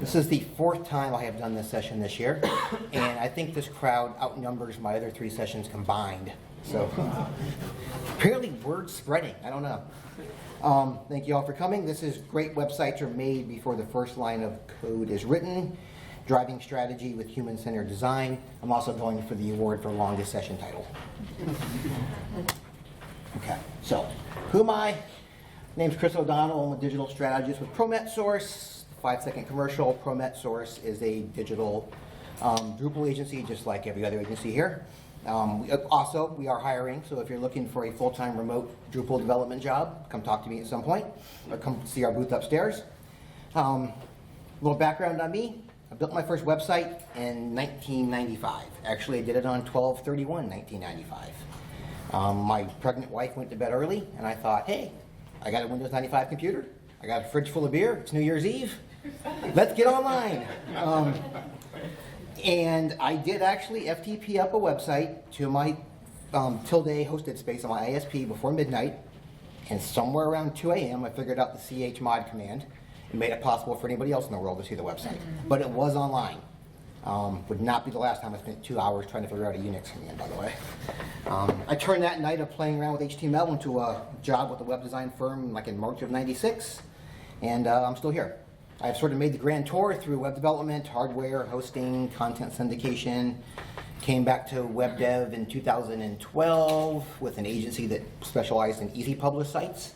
This is the fourth time I have done this session this year, and I think this crowd outnumbers my other 3 sessions combined. So apparently word's spreading, I don't know. Thank you all for coming. This is great websites are made before the first line of code is written. Driving strategy with human-centered design. I'm also going for the award for longest session title. Okay, so who am I? My name's Chris O'Donnell. I'm a digital strategist with ProMetSource. 5-second commercial. ProMetSource is a digital Drupal agency, just like every other agency here. Also, we are hiring, so if you're looking for a full-time remote Drupal development job, come talk to me at some point, or come see our booth upstairs. A little background on me. I built my first website in 1995. Actually, I did it on 12/31/1995. My pregnant wife went to bed early, and I thought, hey, I got a Windows 95 computer. I got a fridge full of beer. It's New Year's Eve. Let's get online. And I did actually FTP up a website to my tilde hosted space on my ISP before midnight. And somewhere around 2 a.m., I figured out the chmod command. It made it possible for anybody else in the world to see the website. But it was online. Would not be the last time I spent 2 hours trying to figure out a Unix command, by the way. I turned that night of playing around with HTML into a job with a web design firm like in March of '96. And I'm still here. I've sort of made the grand tour through web development, hardware, hosting, content syndication. Came back to web dev in 2012 with an agency that specialized in easy publish sites.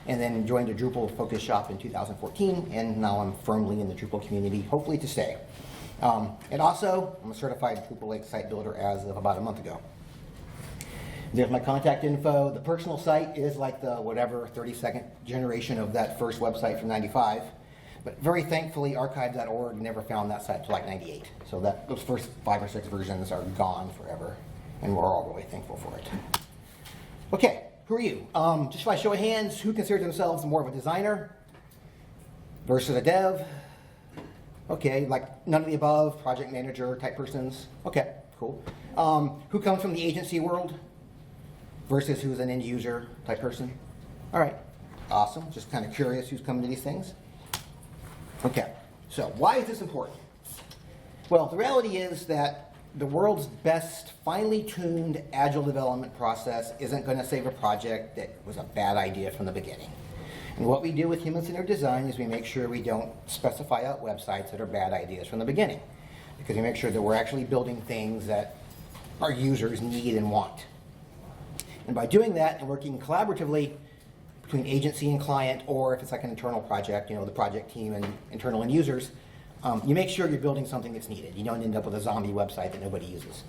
And then joined a Drupal focus shop in 2014, and now I'm firmly in the Drupal community, hopefully to stay. And also, I'm a certified Drupal Lake site builder as of about a month ago. There's my contact info. The personal site is like the whatever 32nd generation of that first website from '95. But very thankfully, archive.org never found that site until like '98. So those first 5 or 6 versions are gone forever, and we're all really thankful for it. Okay. Who are you? Just by show of hands, who considers themselves more of a designer versus a dev? Okay, like none of the above, project manager type persons. Okay, cool. Who comes from the agency world versus who's an end user type person? All right, awesome. Just kind of curious who's coming to these things. Okay, so why is this important? Well, the reality is that the world's best finely tuned agile development process isn't going to save a project that was a bad idea from the beginning. And what we do with human-centered design is we make sure we don't specify out websites that are bad ideas from the beginning, because we make sure that we're actually building things that our users need and want. And by doing that and working collaboratively between agency and client, or if it's like an internal project, the project team and internal end users, you make sure you're building something that's needed. You don't end up with a zombie website that nobody uses.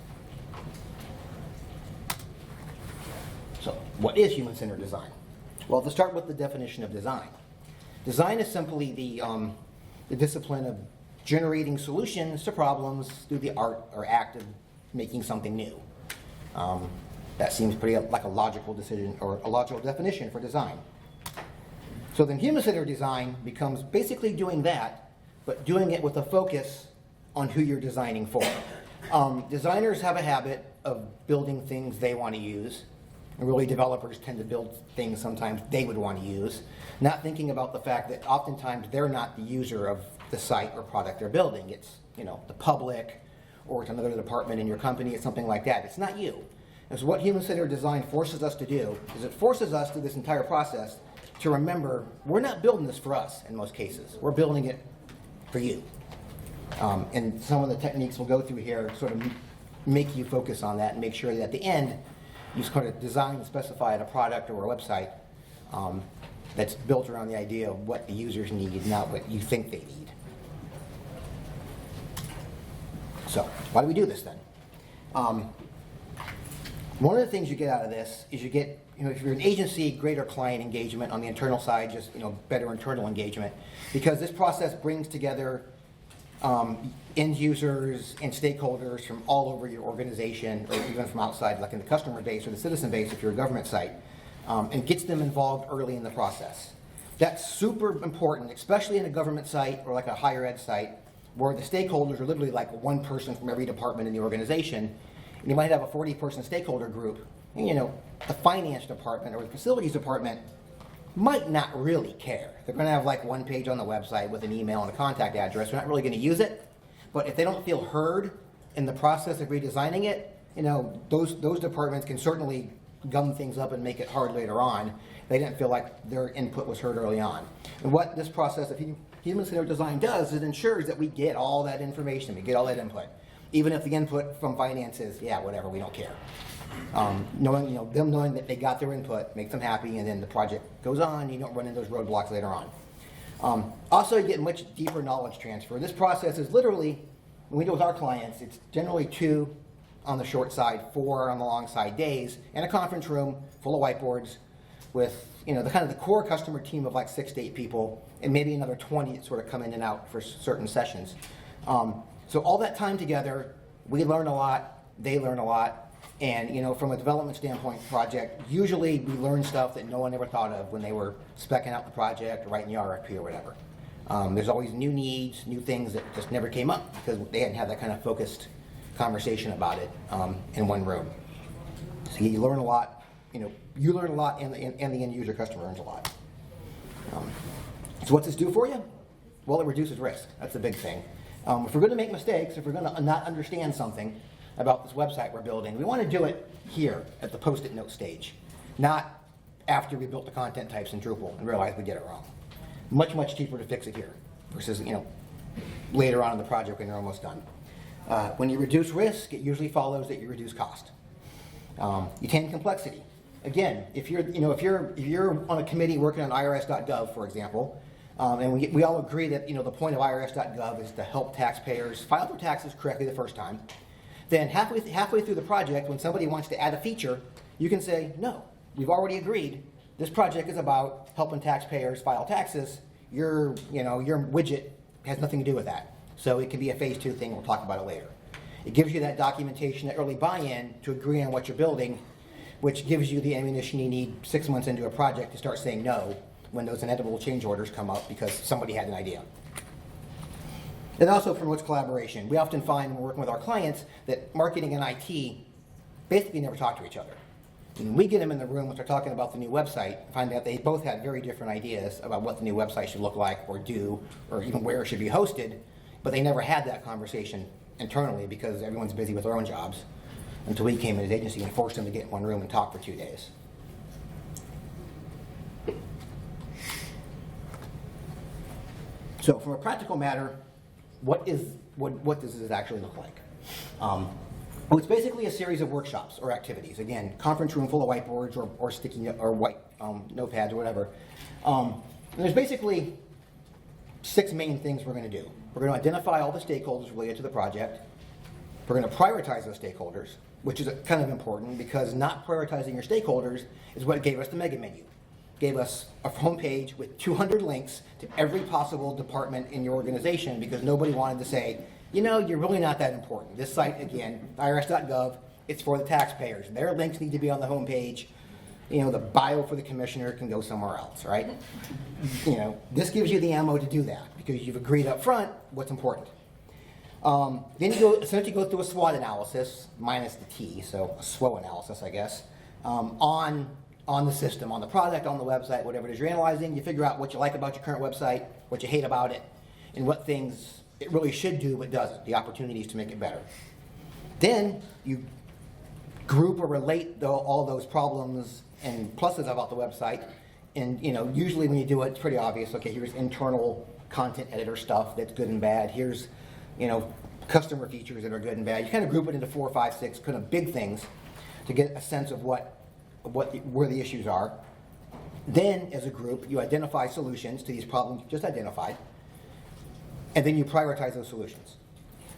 So, what is human-centered design? Well, to start with the definition of design. Design is simply the discipline of generating solutions to problems through the art or act of making something new. That seems pretty like a logical decision or a logical definition for design. So then human-centered design becomes basically doing that, but doing it with a focus on who you're designing for. Designers have a habit of building things they want to use, and really developers tend to build things sometimes they would want to use, not thinking about the fact that oftentimes they're not the user of the site or product they're building. It's the public, or it's another department in your company, it's something like that. It's not you. And so what human-centered design forces us to do is it forces us through this entire process to remember we're not building this for us in most cases. We're building it for you. And some of the techniques we'll go through here sort of make you focus on that and make sure that at the end you sort of design and specify a product or a website that's built around the idea of what the users need, not what you think they need. So why do we do this then? One of the things you get out of this is you get, if you're an agency, greater client engagement. On the internal side, just better internal engagement, because this process brings together end users and stakeholders from all over your organization, or even from outside, like in the customer base or the citizen base if you're a government site, and gets them involved early in the process. That's super important, especially in a government site or like a higher ed site, where the stakeholders are literally like one person from every department in the organization. And you might have a 40-person stakeholder group, and the finance department or the facilities department might not really care. They're going to have like one page on the website with an email and a contact address. They're not really going to use it. But if they don't feel heard in the process of redesigning it, those departments can certainly gum things up and make it hard later on. They didn't feel like their input was heard early on. And what this process of human-centered design does is it ensures that we get all that information, we get all that input. Even if the input from finance is, yeah, whatever, we don't care. Knowing that they got their input makes them happy, and then the project goes on. You don't run into those roadblocks later on. Also, you get much deeper knowledge transfer. This process is literally, when we do with our clients, it's generally 2 on the short side, 4 on the long side days, in a conference room full of whiteboards with the core customer team of like 6 to 8 people, and maybe another 20 that sort of come in and out for certain sessions. So all that time together, we learn a lot, they learn a lot, and from a development standpoint project, usually we learn stuff that no one ever thought of when they were speccing out the project or writing the RFP or whatever. There's always new needs, new things that just never came up because they hadn't had that kind of focused conversation about it in one room. So you learn a lot, you learn a lot, and the end user customer learns a lot. So what's this do for you? Well, it reduces risk. That's a big thing. If we're going to make mistakes, if we're going to not understand something about this website we're building, we want to do it here at the post-it note stage, not after we built the content types in Drupal and realized we did it wrong. Much, much cheaper to fix it here versus later on in the project when you're almost done. When you reduce risk, it usually follows that you reduce cost. You tame complexity. Again, if you're on a committee working on irs.gov, for example, and we all agree that the point of irs.gov is to help taxpayers file their taxes correctly the first time, then halfway through the project, when somebody wants to add a feature, you can say, no, we've already agreed. This project is about helping taxpayers file taxes. Your widget has nothing to do with that. So it can be a phase 2 thing. We'll talk about it later. It gives you that documentation, that early buy-in to agree on what you're building, which gives you the ammunition you need 6 months into a project to start saying no when those inevitable change orders come up because somebody had an idea. And also promotes collaboration. We often find when we're working with our clients that marketing and IT basically never talk to each other. When we get them in the room when they're talking about the new website, find out they both had very different ideas about what the new website should look like or do, or even where it should be hosted, but they never had that conversation internally because everyone's busy with their own jobs until we came in as agency and forced them to get in one room and talk for 2 days. So from a practical matter, what does this actually look like? Well, it's basically a series of workshops or activities. Again, conference room full of whiteboards or sticky or white notepads or whatever. And there's basically 6 main things we're going to do. We're going to identify all the stakeholders related to the project. We're going to prioritize those stakeholders, which is kind of important because not prioritizing your stakeholders is what gave us the mega menu. Gave us a homepage with 200 links to every possible department in your organization because nobody wanted to say, you're really not that important. This site, again, irs.gov, it's for the taxpayers. Their links need to be on the homepage. The bio for the commissioner can go somewhere else, right? This gives you the ammo to do that because you've agreed up front what's important. Then you essentially go through a SWOT analysis, minus the T, so a SWO analysis, I guess, on the system, on the product, on the website, whatever it is you're analyzing. You figure out what you like about your current website, what you hate about it, and what things it really should do but doesn't, the opportunities to make it better. Then you group or relate all those problems and pluses about the website, and usually when you do it, it's pretty obvious. Okay, here's internal content editor stuff that's good and bad. Here's customer features that are good and bad. You kind of group it into 4, 5, 6 kind of big things to get a sense of where the issues are. Then, as a group, you identify solutions to these problems you just identified, and then you prioritize those solutions.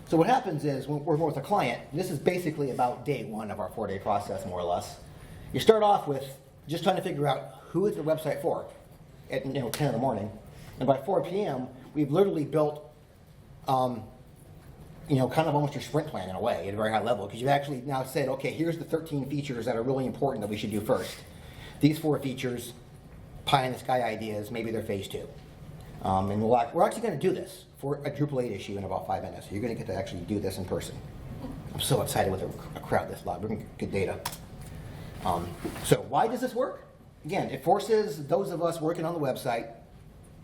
So what happens is, when we're with a client, this is basically about day 1 of our 4-day process, more or less. You start off with just trying to figure out who is the website for at 10 in the morning, and by 4 p.m., we've literally built kind of almost your sprint plan in a way at a very high level because you've actually now said, okay, here's the 13 features that are really important that we should do first. These 4 features, pie in the sky ideas, maybe they're phase 2. And we're actually going to do this for a Drupal 8 issue in about 5 minutes. So you're going to get to actually do this in person. I'm so excited with a crowd this large. We're going to get good data. So why does this work? again, it forces those of us working on the website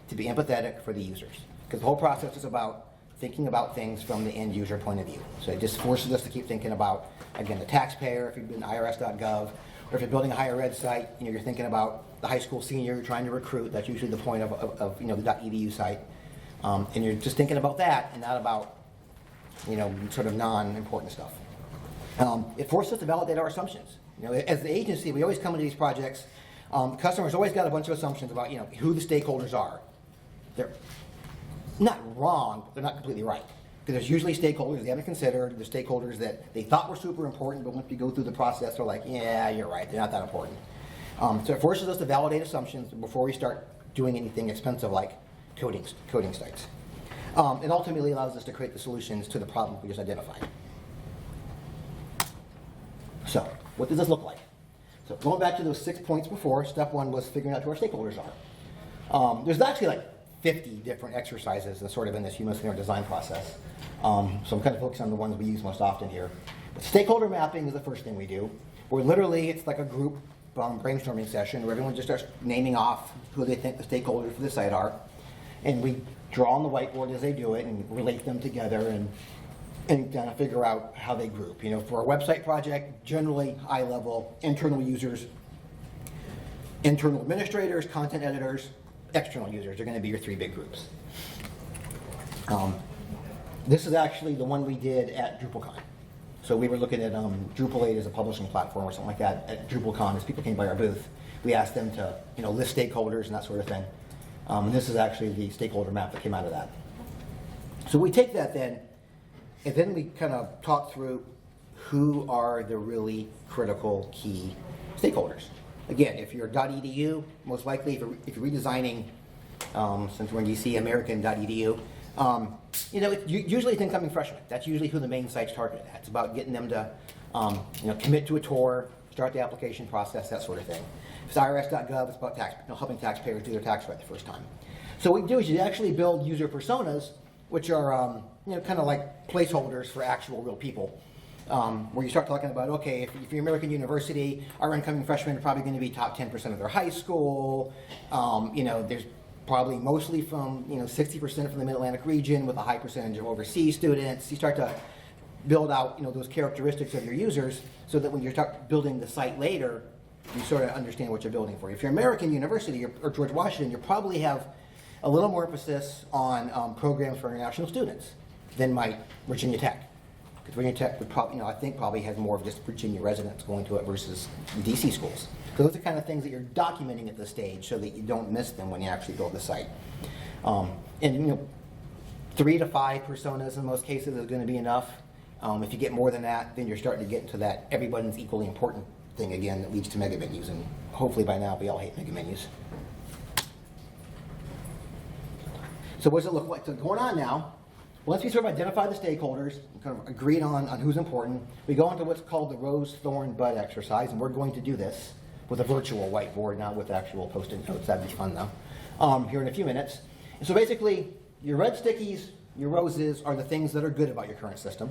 to be empathetic for the users, because the whole process is about thinking about things from the end user point of view. So it just forces us to keep thinking about, again, the taxpayer, if you've been irs.gov, or if you're building a higher ed site, you're thinking about the high school senior you're trying to recruit. That's usually the point of the .edu site. And you're just thinking about that and not about, sort of non-important stuff. It forces us to validate our assumptions. As the agency, we always come into these projects, the customer's always got a bunch of assumptions about, who the stakeholders are. They're not wrong, but they're not completely right. Because there's usually stakeholders they haven't considered, the stakeholders that they thought were super important, but once you go through the process, they're like, yeah, you're right, they're not that important. So it forces us to validate assumptions before we start doing anything expensive like coding sites. It ultimately allows us to create the solutions to the problem we just identified. So, what does this look like? So going back to those 6 points before, step 1 was figuring out who our stakeholders are. There's actually like 50 different exercises that sort of in this human-centered design process. So I'm kind of focusing on the ones we use most often here. But stakeholder mapping is the first thing we do, where literally it's like a group brainstorming session where everyone just starts naming off who they think the stakeholders for the site are. And we draw on the whiteboard as they do it and relate them together and kind of figure out how they group. For a website project, generally high level, internal users, internal administrators, content editors, external users are going to be your 3 big groups. This is actually the one we did at DrupalCon. So we were looking at Drupal 8 as a publishing platform or something like that at DrupalCon. As people came by our booth, we asked them to list stakeholders and that sort of thing. And this is actually the stakeholder map that came out of that. So we take that then, and then we kind of talk through who are the really critical key stakeholders. Again, if you're .edu, most likely if you're redesigning, since we're in DC, American.edu, usually it's incoming freshmen. That's usually who the main site's targeted at. It's about getting them to commit to a tour, start the application process, that sort of thing. If it's irs.gov, it's about helping taxpayers do their tax right the first time. So what we do is you actually build user personas, which are kind of like placeholders for actual real people. Where you start talking about, okay, if you're American University, our incoming freshmen are probably going to be top 10% of their high school. There's probably mostly from 60% from the Mid-Atlantic region with a high percentage of overseas students. You start to build out those characteristics of your users so that when you start building the site later, you sort of understand what you're building for. If you're American University or George Washington, you probably have a little more emphasis on programs for international students than might Virginia Tech. Because Virginia Tech would probably, probably has more of just Virginia residents going to it versus DC schools. So those are the kind of things that you're documenting at this stage so that you don't miss them when you actually build the site. 3 to 5 personas in most cases is going to be enough. If you get more than that, then you're starting to get into that everyone's equally important thing again that leads to mega menus, and hopefully by now we all hate mega menus. So what does it look like? So going on now, once we sort of identify the stakeholders, and kind of agreed on who's important, we go into what's called the Rose Thorn bud exercise, and we're going to do this with a virtual whiteboard, not with actual post-it notes. That'd be fun though. Here in a few minutes. And so basically, your red stickies, your roses are the things that are good about your current system.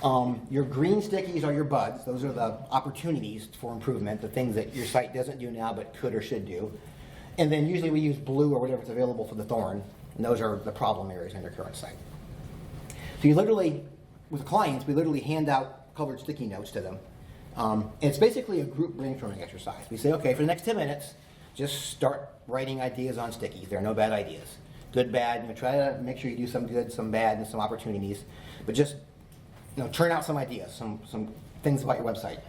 Your green stickies are your buds. Those are the opportunities for improvement, the things that your site doesn't do now but could or should do. And then usually we use blue or whatever's available for the thorn, and those are the problem areas on your current site. So you literally, with clients, we literally hand out colored sticky notes to them. And it's basically a group brainstorming exercise. We say, okay, for the next 10 minutes, just start writing ideas on stickies. There are no bad ideas. Good, bad, try to make sure you do some good, some bad, and some opportunities. But just churn out some ideas, some things about your website.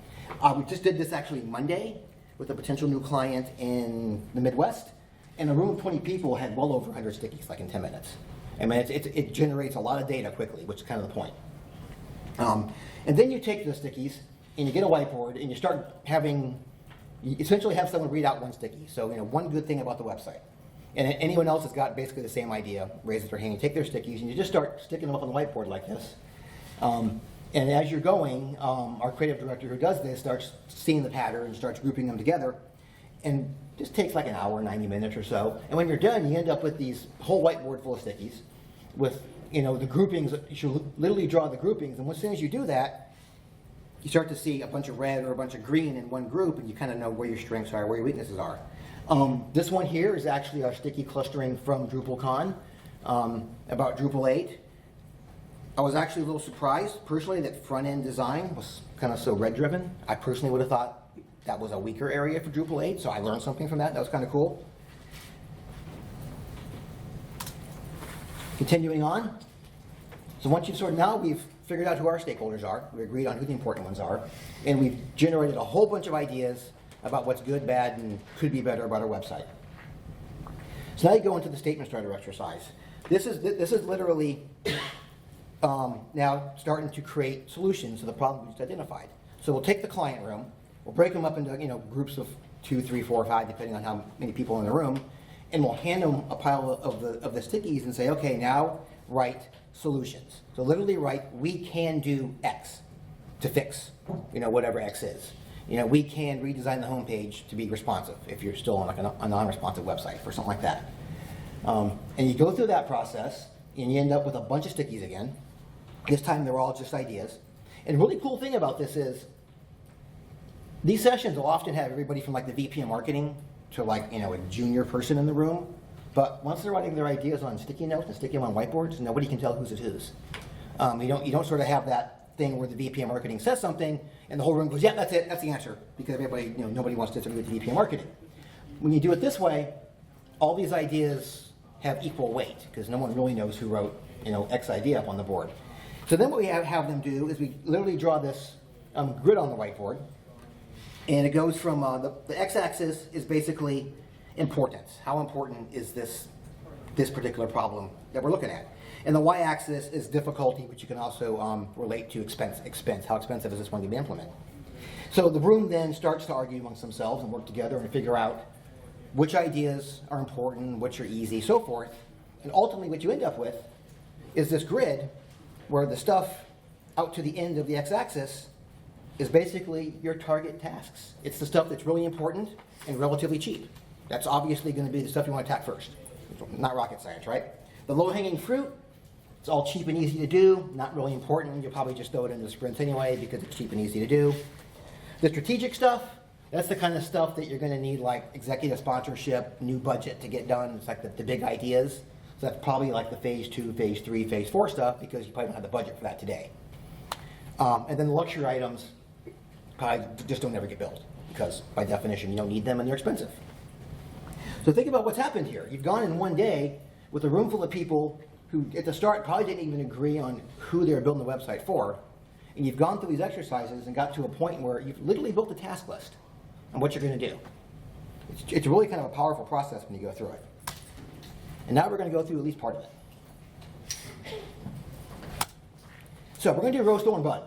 We just did this actually Monday with a potential new client in the Midwest, and a room of 20 people had well over 100 stickies, like in 10 minutes. I mean, it generates a lot of data quickly, which is kind of the point. And then you take the stickies, and you get a whiteboard, and you essentially have someone read out one sticky. So, one good thing about the website. And anyone else has got basically the same idea, raises their hand, you take their stickies, and you just start sticking them up on the whiteboard like this. And as you're going, our creative director who does this starts seeing the pattern and starts grouping them together. And just takes like an hour, 90 minutes or so. And when you're done, you end up with these whole whiteboard full of stickies with, the groupings. You should literally draw the groupings. And as soon as you do that, you start to see a bunch of red or a bunch of green in one group, and you kind of know where your strengths are, where your weaknesses are. This one here is actually our sticky clustering from DrupalCon about Drupal 8. I was actually a little surprised, personally, that front-end design was kind of so red-driven. I personally would have thought that was a weaker area for Drupal 8, so I learned something from that. That was kind of cool. Continuing on. So once you've sort of, now we've figured out who our stakeholders are, we agreed on who the important ones are, and we've generated a whole bunch of ideas about what's good, bad, and could be better about our website. So now you go into the statement starter exercise. This is literally now starting to create solutions to the problem we just identified. So we'll take the client room, we'll break them up into groups of 2, 3, 4, 5, depending on how many people are in the room, and we'll hand them a pile of the stickies and say, okay, now write solutions. So literally write, we can do X to fix, whatever X is. We can redesign the homepage to be responsive if you're still on like a non-responsive website or something like that. And you go through that process, and you end up with a bunch of stickies again. This time they're all just ideas. And the really cool thing about this is these sessions will often have everybody from like the VP of marketing to like a junior person in the room. But once they're writing their ideas on sticky notes and sticking them on whiteboards, nobody can tell whose is whose. You don't sort of have that thing where the VP of marketing says something and the whole room goes, yeah, that's it, that's the answer, because everybody, nobody wants to disagree with the VP of marketing. When you do it this way, all these ideas have equal weight because no one really knows who wrote X idea up on the board. So then what we have them do is we literally draw this grid on the whiteboard, and it goes from the x-axis is basically importance. How important is this particular problem that we're looking at? And the y-axis is difficulty, which you can also relate to expense. How expensive is this one to be implemented? So the room then starts to argue amongst themselves and work together and figure out which ideas are important, which are easy, so forth. And ultimately what you end up with is this grid where the stuff out to the end of the x-axis is basically your target tasks. It's the stuff that's really important and relatively cheap. That's obviously going to be the stuff you want to attack first. Not rocket science, right? The low-hanging fruit, it's all cheap and easy to do, not really important. You'll probably just throw it into the sprints anyway because it's cheap and easy to do. The strategic stuff, that's the kind of stuff that you're going to need like executive sponsorship, new budget to get done. It's like the big ideas. So that's probably like the phase 2, phase 3, phase 4 stuff because you probably don't have the budget for that today. And then the luxury items probably just don't ever get built because by definition you don't need them and they're expensive. So think about what's happened here. You've gone in one day with a room full of people who at the start probably didn't even agree on who they were building the website for. And you've gone through these exercises and got to a point where you've literally built a task list on what you're going to do. It's really kind of a powerful process when you go through it. And now we're going to go through at least part of it. So we're going to do Rose Thorn Bud.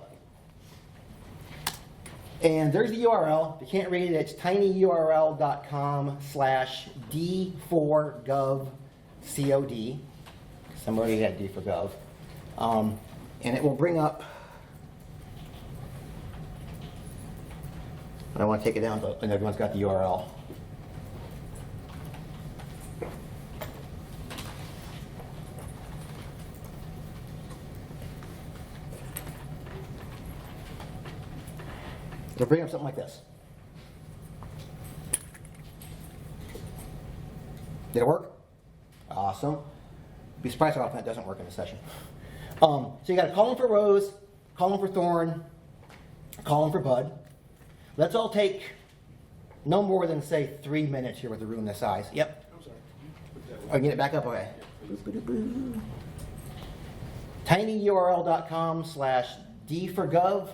And there's the URL. If you can't read it, it's tinyurl.com/d4govcod. Somebody had D for gov. And it will bring up, I don't want to take it down, but everyone's got the URL. It'll bring up something like this. Did it work? Awesome. Be surprised how often that doesn't work in a session. So you got a column for Rose, column for Thorn, column for Bud. Let's all take no more than, say, 3 minutes here with a room this size. Yep. I'm sorry. Oh, get it back up? Okay. tinyurl.com/d4govcod.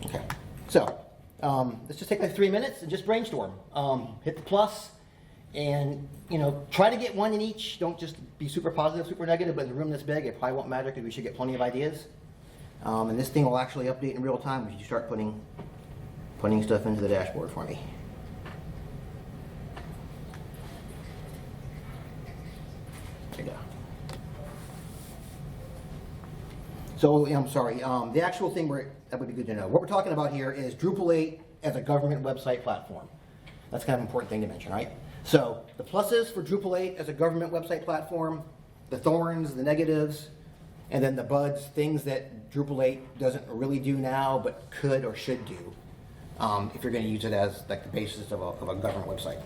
Okay, so let's just take like 3 minutes and just brainstorm. Hit the plus, and try to get one in each. Don't just be super positive, super negative. But in a room this big, it probably won't matter because we should get plenty of ideas. And this thing will actually update in real time if you start putting stuff into the dashboard for me. There you go. So, I'm sorry, the actual thing that would be good to know. What we're talking about here is Drupal 8 as a government website platform. That's kind of an important thing to mention, right? So, the pluses for Drupal 8 as a government website platform, the thorns, the negatives, and then the buds, things that Drupal 8 doesn't really do now, but could or should do, if you're going to use it as like the basis of a government website.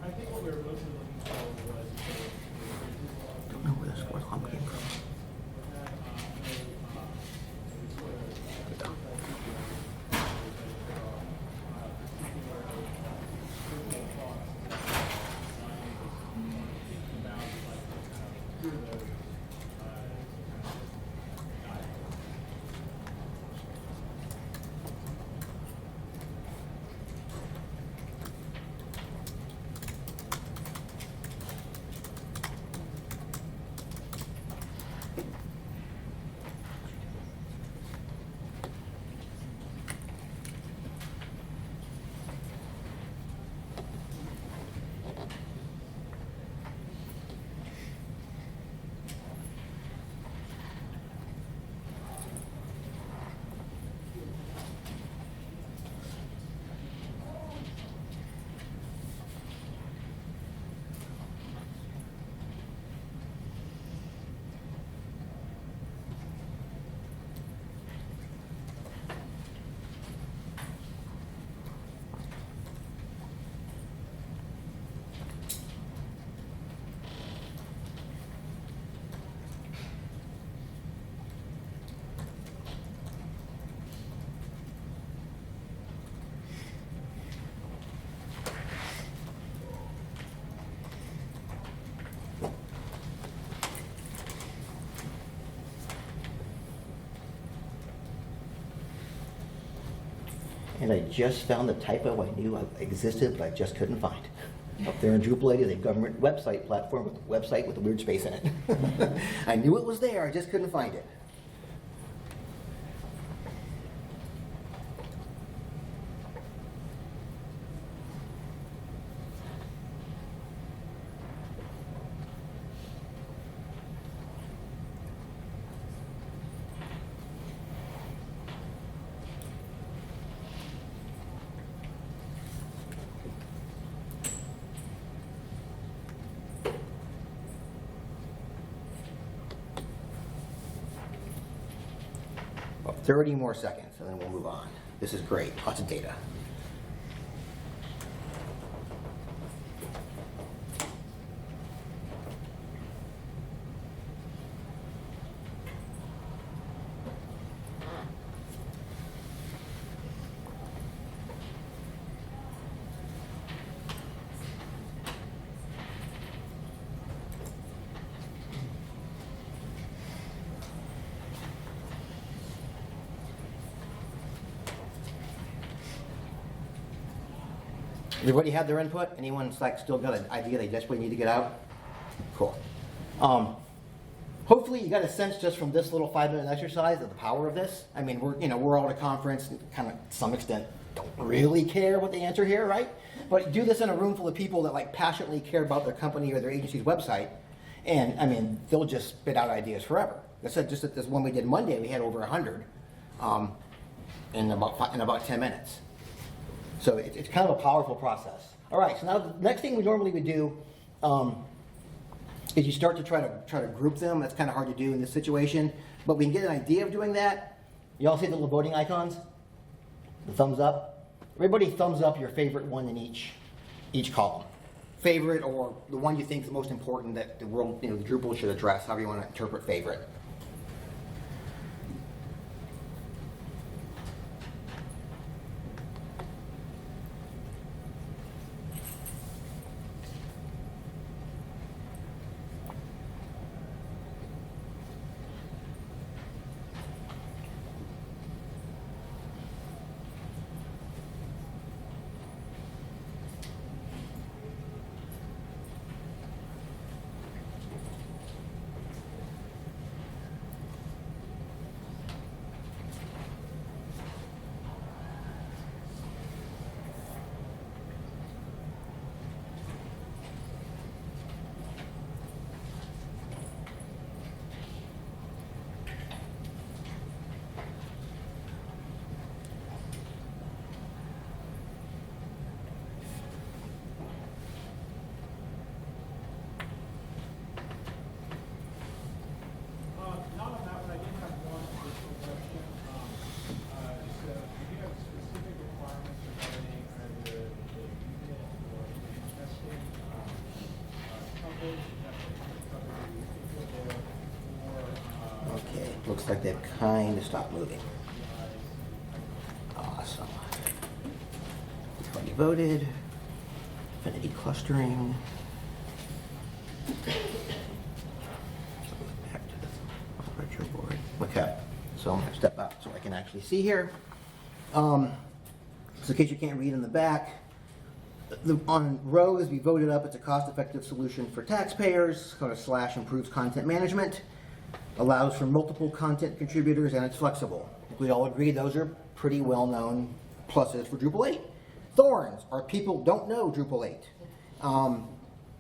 I think what we were mostly looking for was I don't know where this fourth column came from. And I just found the typo I knew existed, but I just couldn't find. Up there in Drupal 8 is a government website platform with a website with a weird space in it. I knew it was there, I just couldn't find it. About 30 more seconds, and then we'll move on. This is great, lots of data. Everybody had their input? Anyone's like still got an idea they desperately need to get out? Cool. Hopefully you got a sense just from this little 5-minute exercise of the power of this. I mean, we're all at a conference, and kind of to some extent don't really care what the answer here, right? But do this in a room full of people that like passionately care about their company or their agency's website, and I mean, they'll just spit out ideas forever. I said just at this one we did Monday, we had over 100 in about 10 minutes. So it's kind of a powerful process. All right, so now the next thing we normally would do is you start to try to group them. That's kind of hard to do in this situation, but we can get an idea of doing that. You all see the little voting icons? The thumbs up? Everybody thumbs up your favorite one in each column. Favorite, or the one you think is the most important that the world, the Drupal should address, however you want to interpret favorite. like they've kind of stopped moving. Awesome. We've already voted. Affinity clustering. Back to the retro board. Okay, so I'm going to step out so I can actually see here. So in case you can't read in the back, on Rose, we voted up, it's a cost-effective solution for taxpayers, / improves content management, allows for multiple content contributors, and it's flexible. We all agree those are pretty well-known pluses for Drupal 8. Thorns, our people don't know Drupal 8.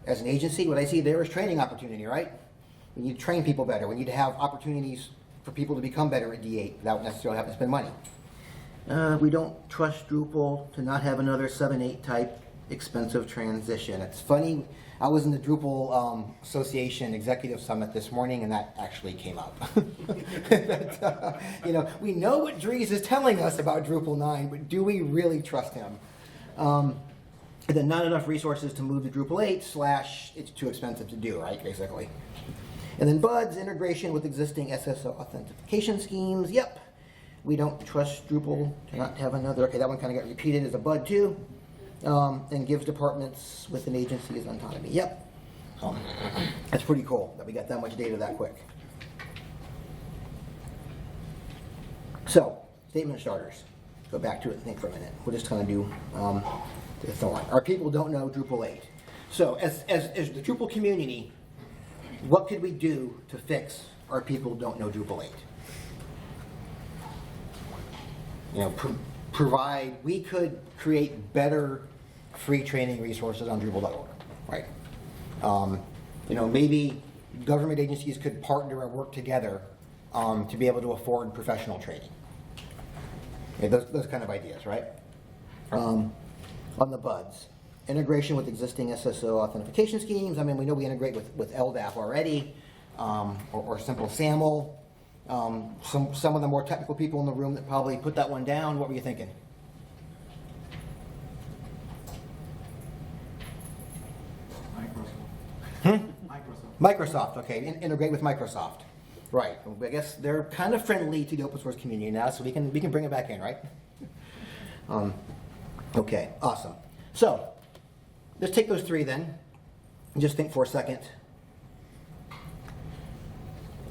As an agency, what I see there is training opportunity, right? We need to train people better. We need to have opportunities for people to become better at D8 without necessarily having to spend money. We don't trust Drupal to not have another 7.8 type expensive transition. It's funny, I was in the Drupal Association Executive Summit this morning, and that actually came up. That, we know what Dries is telling us about Drupal 9, but do we really trust him? And then not enough resources to move to Drupal 8 / it's too expensive to do, right, basically. And then BUDS, integration with existing SSO authentication schemes. Yep, we don't trust Drupal to not have another. Okay, that one kind of got repeated as a BUD too. And gives departments within agencies autonomy. Yep. That's pretty cool that we got that much data that quick. So, statement starters. Go back to it and think for a minute. We're just going to do the Thorn. Our people don't know Drupal 8. So, as the Drupal community, what could we do to fix our people don't know Drupal 8? We could create better free training resources on Drupal.org, right? Maybe government agencies could partner and work together to be able to afford professional training. Those kind of ideas, right? On the BUDS, integration with existing SSO authentication schemes. I mean, we know we integrate with LDAP already, or simple SAML. Some of the more technical people in the room that probably put that one down, what were you thinking? Microsoft, okay, integrate with Microsoft. Right, I guess they're kind of friendly to the open source community now, so we can bring it back in, right? Okay, awesome. So, let's take those three then, and just think for a second.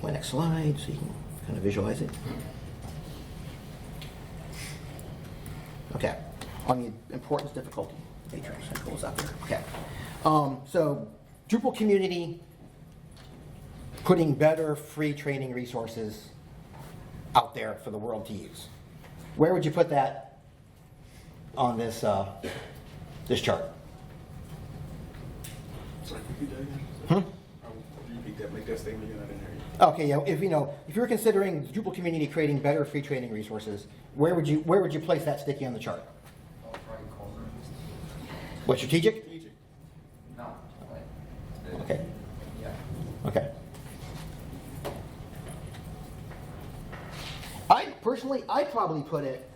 My next slide, so you can kind of visualize it. Okay, on the importance difficulty matrix, that goes up there. Okay, so Drupal community putting better free training resources out there for the world to use. Where would you put that on this this chart? Sorry, repeat that again. Repeat that. Make that statement again. I didn't hear you. Okay, yeah. If you're considering the Drupal community creating better free training resources, where would you place that sticky on the chart? What, strategic? Strategic. No. Okay. Yeah. Okay. I'd probably put it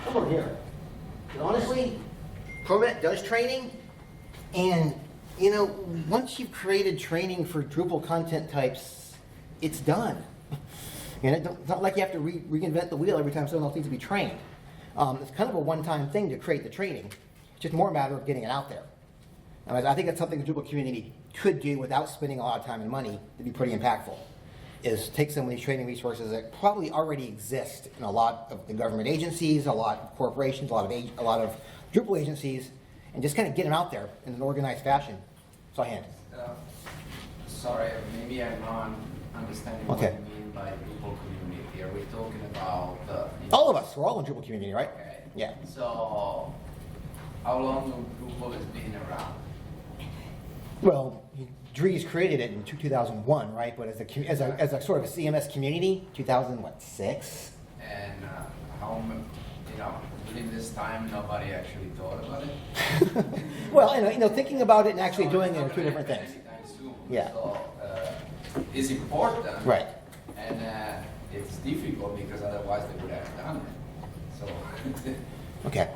over here. And honestly, Promet does training, and once you've created training for Drupal content types, it's done. And it's not like you have to reinvent the wheel every time someone else needs to be trained. It's kind of a one-time thing to create the training. It's just more a matter of getting it out there. And I think that's something the Drupal community could do without spending a lot of time and money to be pretty impactful, is take some of these training resources that probably already exist in a lot of the government agencies, a lot of corporations, a lot of Drupal agencies, and just kind of get them out there in an organized fashion. So I hand. Sorry, maybe I'm not understanding what you mean by Drupal community. Are we talking about all of us? We're all in Drupal community, right? Okay. Yeah. So, how long Drupal has been around? Well, Dries created it in 2001, right? But as a sort of a CMS community, 2006. And during this time, nobody actually thought about it. Well, thinking about it and actually doing it are two different things. Anytime soon. Yeah. So, it's important. Right. And it's difficult because otherwise they would have done it. So. Okay.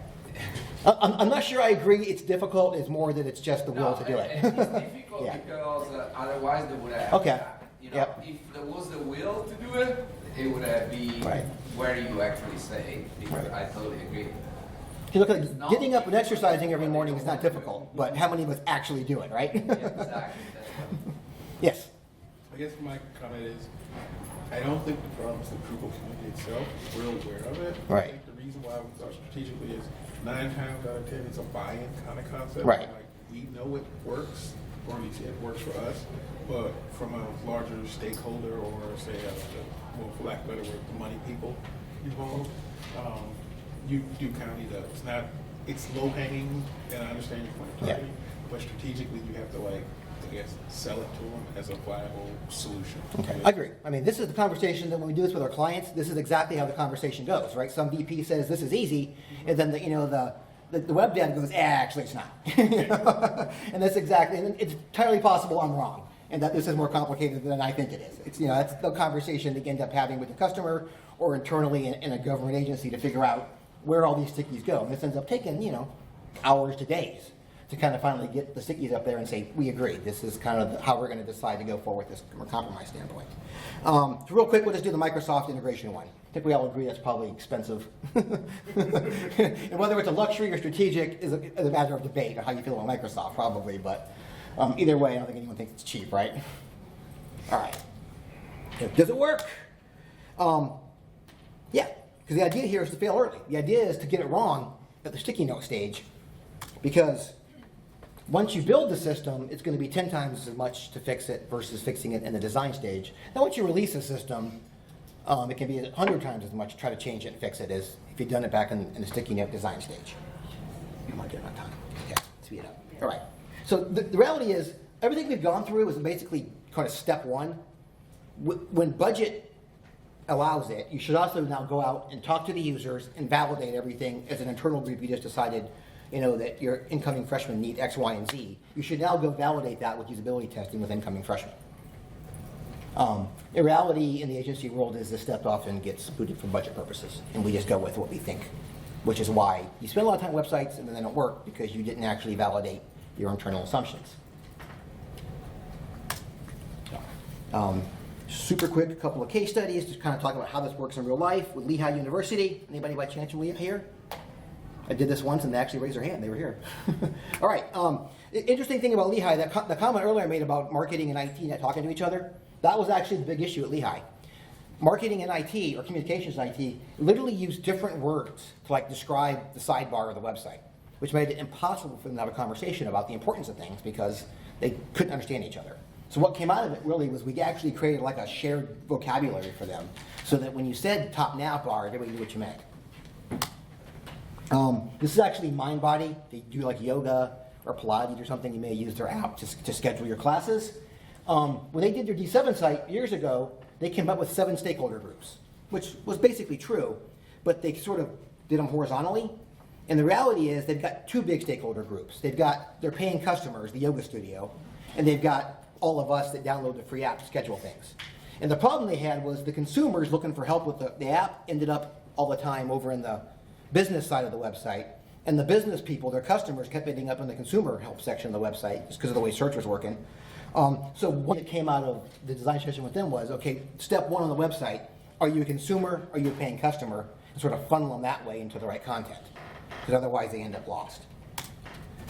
I'm not sure I agree it's difficult. It's more that it's just the will to do it. It's difficult Yeah. because otherwise they would have. Okay. You know, Yep. if there was the will to do it, it would be Right. where you actually say, because Right. I totally agree. If you look at getting up and exercising every morning is not difficult, but how many of us actually do it, right? Yeah, exactly. That's what, Yes. I guess my comment is, I don't think the problem is the Drupal community itself. We're aware of it. Right. I think the reason why we thought strategically is 9 times out of 10 it's a buy-in kind of concept. Right. Like we know it works, or at least it works for us, but from a larger stakeholder or say, well, for lack of a better word, the money people involved, you do kind of need to. It's low hanging, and I understand your point of targeting, but strategically you have to I guess, sell it to them as a viable solution. Okay, I agree. I mean, this is the conversation that when we do this with our clients, this is exactly how the conversation goes, right? Some VP says this is easy, and then the web dev goes, actually it's not. And that's exactly, and it's entirely possible I'm wrong, and that this is more complicated than I think it is. It's, that's the conversation that you end up having with the customer or internally in a government agency to figure out where all these stickies go. And this ends up taking, hours to days to kind of finally get the stickies up there and say, we agree, this is kind of how we're going to decide to go forward with this from a compromise standpoint. So real quick, we'll just do the Microsoft integration one. I think we all agree that's probably expensive. And whether it's a luxury or strategic is a matter of debate on how you feel about Microsoft, probably, but either way, I don't think anyone thinks it's cheap, right? All right. Does it work? Yeah, because the idea here is to fail early. The idea is to get it wrong at the sticky note stage, because once you build the system, it's going to be 10 times as much to fix it versus fixing it in the design stage. Now, once you release a system, it can be 100 times as much to try to change it and fix it as if you'd done it back in the sticky note design stage. Am I getting on time? Okay, speed it up. All right. So the reality is, everything we've gone through is basically kind of step one. When budget allows it, you should also now go out and talk to the users and validate everything as an internal group. You just decided that your incoming freshmen need X, Y, and Z. You should now go validate that with usability testing with incoming freshmen. In reality, in the agency world, is this step often gets booted for budget purposes, and we just go with what we think, which is why you spend a lot of time on websites and then they don't work because you didn't actually validate your internal assumptions. Super quick, a couple of case studies to kind of talk about how this works in real life with Lehigh University. Anybody by chance from Lehigh here? I did this once and they actually raised their hand. They were here. All right. Interesting thing about Lehigh, the comment earlier I made about marketing and IT not talking to each other, that was actually the big issue at Lehigh. Marketing and IT, or communications and IT, literally used different words to describe the sidebar of the website, which made it impossible for them to have a conversation about the importance of things because they couldn't understand each other. So what came out of it really was we actually created a shared vocabulary for them so that when you said top nav bar, everybody knew what you meant. This is actually Mindbody. If you do yoga or Pilates or something, you may use their app to schedule your classes. When they did their D7 site years ago, they came up with 7 stakeholder groups, which was basically true, but they sort of did them horizontally. And the reality is they've got 2 big stakeholder groups. They've got their paying customers, the yoga studio, and they've got all of us that download the free app to schedule things. And the problem they had was the consumers looking for help with the app ended up all the time over in the business side of the website, and the business people, their customers, kept ending up in the consumer help section of the website just because of the way search was working. So what came out of the design session with them was, okay, step 1 on the website, are you a consumer, are you a paying customer, and sort of funnel them that way into the right content, because otherwise they end up lost.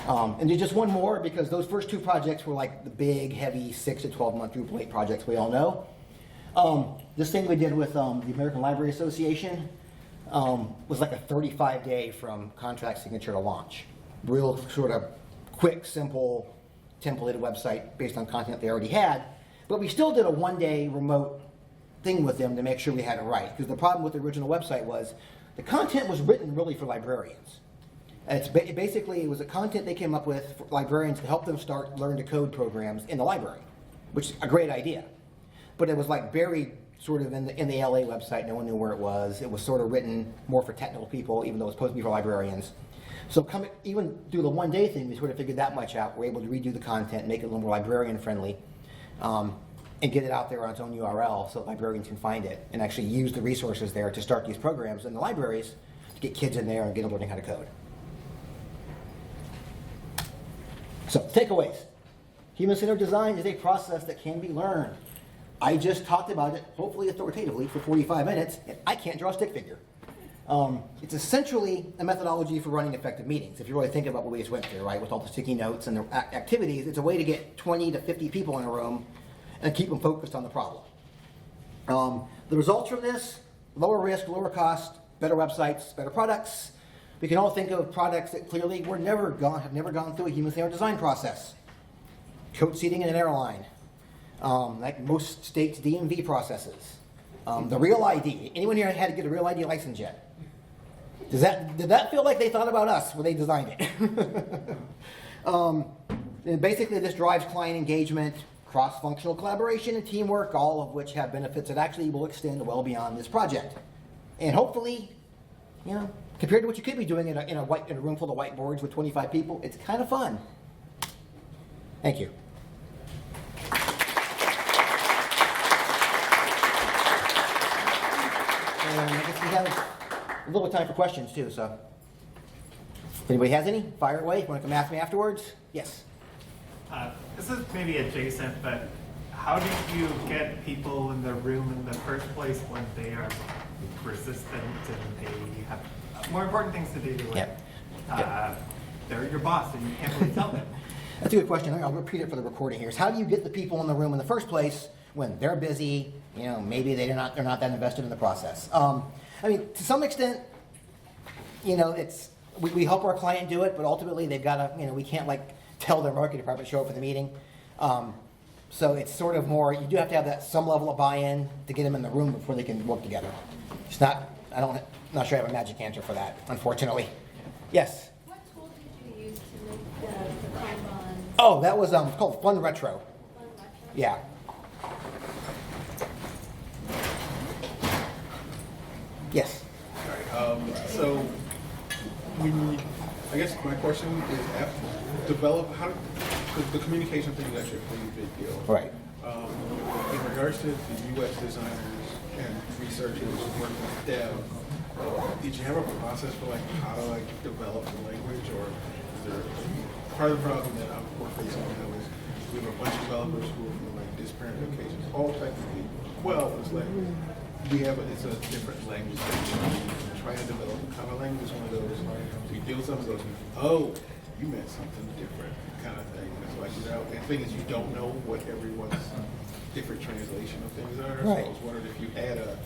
And just one more, because those first 2 projects were the big, heavy 6 to 12 month Drupal 8 projects we all know. This thing we did with the American Library Association was a 35-day from contract signature to launch. Real sort of quick, simple, templated website based on content they already had. But we still did a 1-day remote thing with them to make sure we had it right. Because the problem with the original website was the content was written really for librarians. And it was a content they came up with for librarians to help them learn to code programs in the library, which is a great idea. But it was buried sort of in the LA website. No one knew where it was. It was sort of written more for technical people, even though it was supposed to be for librarians. So even through the 1-day thing, we sort of figured that much out. We're able to redo the content, make it a little more librarian friendly, and get it out there on its own URL so librarians can find it and actually use the resources there to start these programs in the libraries to get kids in there and get them learning how to code. So takeaways. Human-centered design is a process that can be learned. I just talked about it, hopefully authoritatively, for 45 minutes, and I can't draw a stick figure. It's essentially a methodology for running effective meetings. If you really think about what we just went through, right, with all the sticky notes and the activities, it's a way to get 20 to 50 people in a room and keep them focused on the problem. The results from this, lower risk, lower cost, better websites, better products. We can all think of products that clearly have never gone through a human-centered design process. Coach seating in an airline, like most states' DMV processes. The Real ID. Anyone here had to get a Real ID license yet? Did that feel like they thought about us when they designed it? And basically, this drives client engagement, cross-functional collaboration, and teamwork, all of which have benefits that actually will extend well beyond this project. And hopefully, compared to what you could be doing in a room full of whiteboards with 25 people, it's kind of fun. Thank you. And I guess we have a little time for questions too, so. If anybody has any, fire away. If you want to come ask me afterwards? Yes. This is maybe adjacent, but how do you get people in the room in the first place when they are resistant and they have more important things to do? Yep. They're your boss and you can't really tell them. That's a good question. I'll repeat it for the recording here. Is how do you get the people in the room in the first place when they're busy? Maybe they're not that invested in the process. I mean, to some extent, it's we help our client do it, but ultimately they've got to. We can't tell their marketing department to show up for the meeting. So it's sort of more. You do have to have some level of buy-in to get them in the room before they can work together. It's not. Not sure I have a magic answer for that, unfortunately. Yes. What tool did you use to make the Kanban? Oh, that was it's called Fun Retro. Fun Retro? Yeah. Yes. All right. So, I guess my question is, the communication thing is actually a pretty big deal. Right. In regards to the UX designers and researchers working with dev, did you have a process for how to develop the language, or is there part of the problem that we're facing now is we have a bunch of developers who are from disparate locations, all technically well, it's it's a different language that we're trying to develop a common language is one of those. So you deal with something that goes, oh, you meant something different kind of thing. And it's and the thing is you don't know what everyone's different translation of things are. Right. So I was wondering if you had a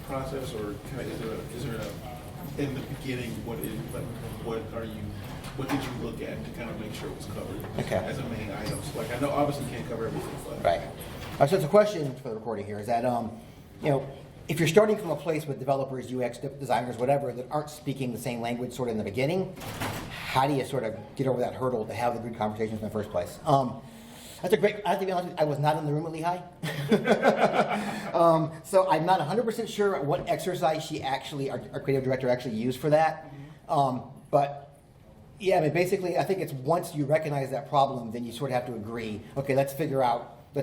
process or is there a in the beginning what did you look at to kind of make sure it was covered as a main item? So I know obviously you can't cover everything, but Right. So it's a question for the recording here is that if you're starting from a place with developers, UX designers, whatever, that aren't speaking the same language sort of in the beginning, how do you sort of get over that hurdle to have the good conversations in the first place? That's a great, I have to be honest with you, I was not in the room at Lehigh. So I'm not 100% sure what exercise our creative director actually used for that. But yeah, I mean, basically, I think it's once you recognize that problem, then you sort of have to agree, okay, let's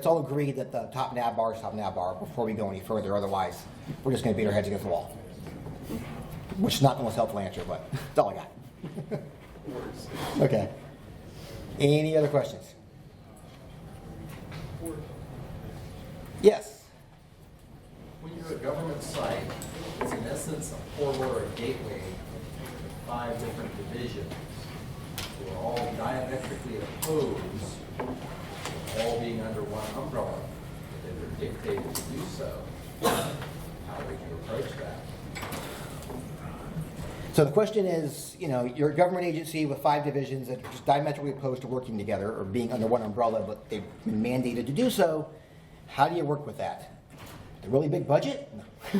all agree that the top nav bar is top nav bar before we go any further. Otherwise, we're just going to beat our heads against the wall. Which is not the most helpful answer, but that's all I got. Okay. Any other questions? Yes. When you're a government site, it's in essence a portal or a gateway to 5 different divisions who are all diametrically opposed, all being under one umbrella. They're dictated to do so. How would you approach that? So the question is, you're a government agency with 5 divisions that are just diametrically opposed to working together or being under one umbrella, but they've been mandated to do so. How do you work with that? A really big budget?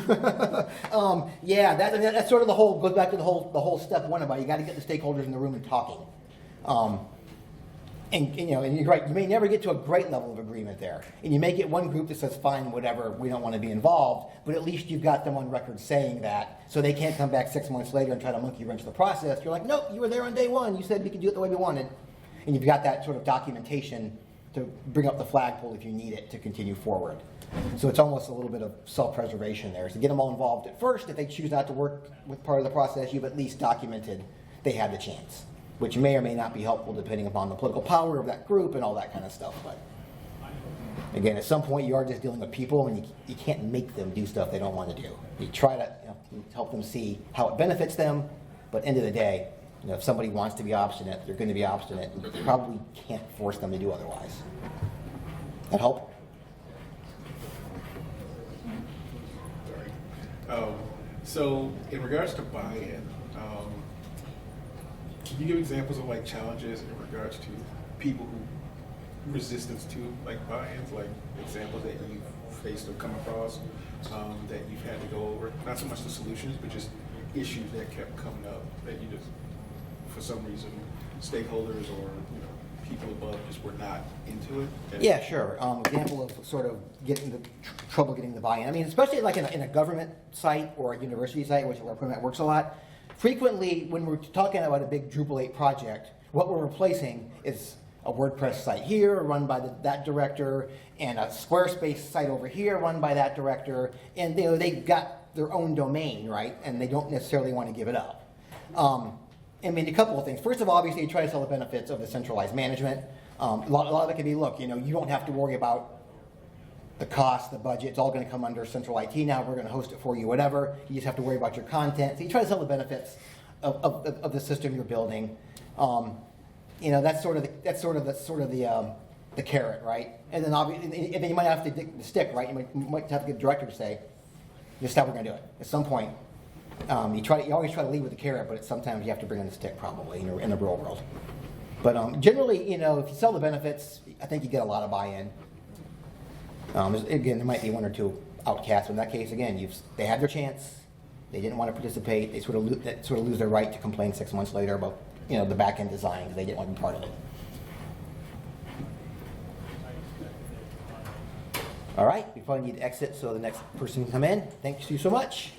No. Yeah, that's sort of goes back to the whole step one about you got to get the stakeholders in the room and talking. And you're right, you may never get to a great level of agreement there. And you may get one group that says, fine, whatever, we don't want to be involved, but at least you've got them on record saying that, so they can't come back 6 months later and try to monkey wrench the process. You're like, nope, you were there on day one, you said we could do it the way we wanted. And you've got that sort of documentation to bring up the flagpole if you need it to continue forward. So it's almost a little bit of self-preservation there. So get them all involved at first. If they choose not to work with part of the process, you've at least documented they had the chance, which may or may not be helpful depending upon the political power of that group and all that kind of stuff. But Again, at some point, you are just dealing with people, and you can't make them do stuff they don't want to do. You try to help them see how it benefits them, but at the end of the day, if somebody wants to be obstinate, they're going to be obstinate, and you probably can't force them to do otherwise. That help? Sorry. So in regards to buy-in, can you give examples of like challenges in regards to people who resistance to like buy-ins, like examples that you've faced or come across that you've had to go over? Not so much the solutions, but just issues that kept coming up that you just, for some reason, stakeholders or people above just were not into it. Yeah, sure. Example of sort of getting the trouble getting the buy-in. I mean, especially like in a government site or a university site, which is where Permit works a lot. Frequently, when we're talking about a big Drupal 8 project, what we're replacing is a WordPress site here run by that director, and a Squarespace site over here run by that director, and they've got their own domain, right? And they don't necessarily want to give it up. I mean, a couple of things. First of all, obviously, you try to sell the benefits of the centralized management. A lot of it can be, look, you don't have to worry about the cost, the budget. It's all going to come under central IT now. We're going to host it for you, whatever. You just have to worry about your content. So you try to sell the benefits of the system you're building. That's sort of the carrot, right? And then obviously, and then you might have to dig the stick, right? You might have to get the director to say, "This is how we're going to do it." At some point, you always try to lead with the carrot, but sometimes you have to bring in the stick, probably in the real world. But generally, if you sell the benefits, I think you get a lot of buy-in. Again, there might be one or two outcasts. But in that case, again, they had their chance. They didn't want to participate. They sort of lose their right to complain 6 months later about the back-end design because they didn't want to be part of it. All right, we probably need to exit so the next person can come in. Thank you so much.